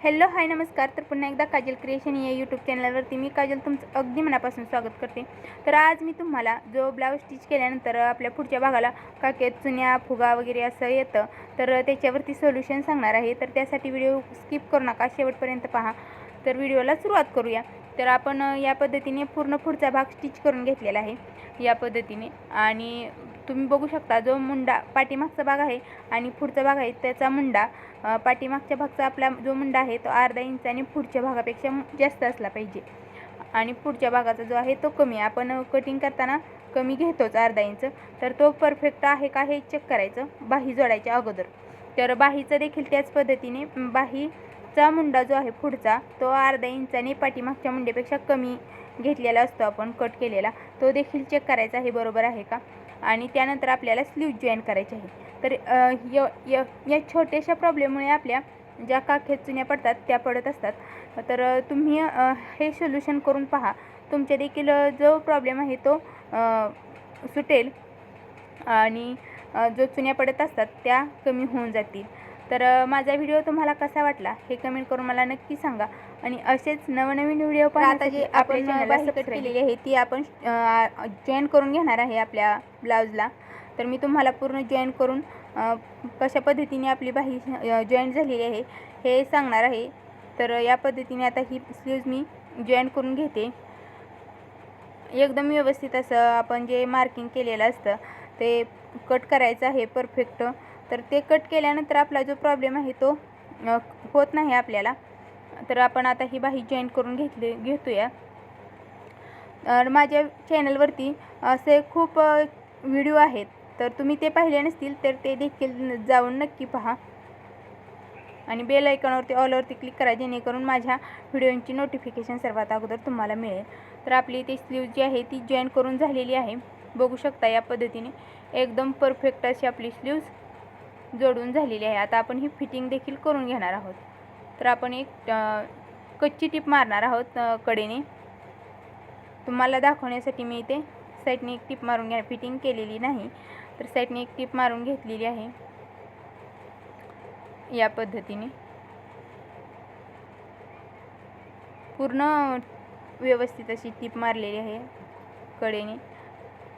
Hello hi नमस्कार. तर पुन्हा एकदा काजल क्रिएशन या यूट्यूब चॅनलवरती मी काजल तुमचं अगदी मनापासून स्वागत करते. तर आज मी तुम्हाला जो ब्लाऊज स्टिच केल्यानंतर आपल्या पुढच्या भागाला काखेत चुन्या फुगा वगैरे असं येतं, तर त्याच्यावरती सोल्युशन सांगणार आहे. तर त्यासाठी व्हिडिओ स्किप करू नका, शेवटपर्यंत पहा. तर व्हिडिओला सुरुवात करूया. तर आपण या पद्धतीने पूर्ण पुढचा भाग स्टिच करून घेतलेला आहे या पद्धतीने. आणि तुम्ही बघू शकता जो मुंडा पाठीमागचा भाग आहे आणि पुढचा भाग आहे त्याचा मुंडा, पाठीमागच्या भागचा आपला जो मुंडा आहे तो अर्धा इंच आणि पुढच्या भागापेक्षा जास्त असला पाहिजे. आणि पुढच्या भागाचा जो आहे तो कमी. आपण कटिंग करताना कमी घेतोच अर्धा इंच. तर तो परफेक्ट आहे का हे चेक करायचं बाही जोडायच्या अगोदर. तर बाहीचं देखील त्याच पद्धतीने बाहीचा मुंडा जो आहे पुढचा तो अर्धा इंचाने पाठीमागच्या मुंड्यापेक्षा कमी घेतलेला असतो आपण कट केलेला. तो देखील चेक करायचा आहे बरोबर आहे का. आणि त्यानंतर आपल्याला स्लीव जॉईन करायचे आहे. तर या छोट्याशा प्रॉब्लेममुळे आपल्या ज्या काखेत चुन्या पडतात त्या पडत असतात. तर तुम्ही हे सोल्युशन करून पहा. तुमच्या देखील जो प्रॉब्लेम आहे तो सुटेल आणि जो चुन्या पडत असतात त्या कमी होऊन जातील. तर माझा व्हिडिओ तुम्हाला कसा वाटला हे कमेंट करून मला नक्की सांगा. आणि असेच नवनवीन व्हिडिओ पाहण्यासाठी जे आपण चॅनलला सबस्क्राईब केलेली आहे ती आपण जॉईन करून घेणार आहे आपल्या ब्लाऊजला. तर मी तुम्हाला पूर्ण जॉईन करून कशा पद्धतीने आपली बाही जॉईन झालेली आहे हे सांगणार आहे. तर या पद्धतीने आता ही स्लीव्ज मी जॉईन करून घेते. एकदम व्यवस्थित असं आपण जे मार्किंग केलेलं असतं ते कट करायचं आहे परफेक्ट. तर ते कट केल्यानंतर आपला जो प्रॉब्लेम आहे तो होत नाही आपल्याला. तर आपण आता ही बाही जॉईन करून घेतोया. माझ्या चॅनलवरती असे खूप व्हिडिओ आहेत, तर तुम्ही ते पाहिले नसतील तर ते देखील जाऊन नक्की पहा. आणि बेल आयकॉनवरती ऑलवरती क्लिक करा जेणेकरून माझ्या व्हिडिओंची नोटिफिकेशन सर्वात अगोदर तुम्हाला मिळेल. तर आपली ती स्लीव जी आहे ती जॉईन करून झालेली आहे. बघू शकता या पद्धतीने एकदम परफेक्ट अशी आपली स्लीव्ज जोडून झालेली आहे. आता आपण ही फिटिंग देखील करून घेणार आहोत. तर आपण एक कच्ची टीप मारणार आहोत कडेने. तुम्हाला दाखवण्यासाठी मी इथे साईडने एक टीप मारून घ्या. फिटिंग केलेली नाही तर साईडने एक टीप मारून घेतलेली आहे या पद्धतीने. पूर्ण व्यवस्थित अशी टीप मारलेली आहे कडेने.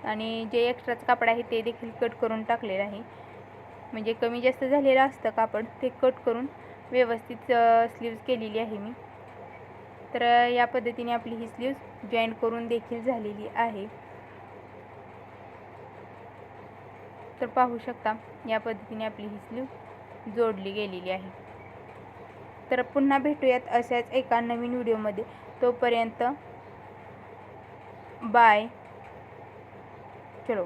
आणि जे एक्स्ट्राचं कापड आहे ते देखील कट करून टाकलेलं आहे. म्हणजे कमी जास्त झालेलं असतं कापड ते कट करून व्यवस्थित स्लीव्ज केलेली आहे मी. तर या पद्धतीने आपली ही स्लीव्ज जॉईन करून देखील झालेली आहे. तर पाहू शकता या पद्धतीने आपली ही स्लीव्ज जोडली गेलेली आहे. तर पुन्हा भेटूयात अशाच एका नवीन व्हिडिओमध्ये. तोपर्यंत बाय. चलो.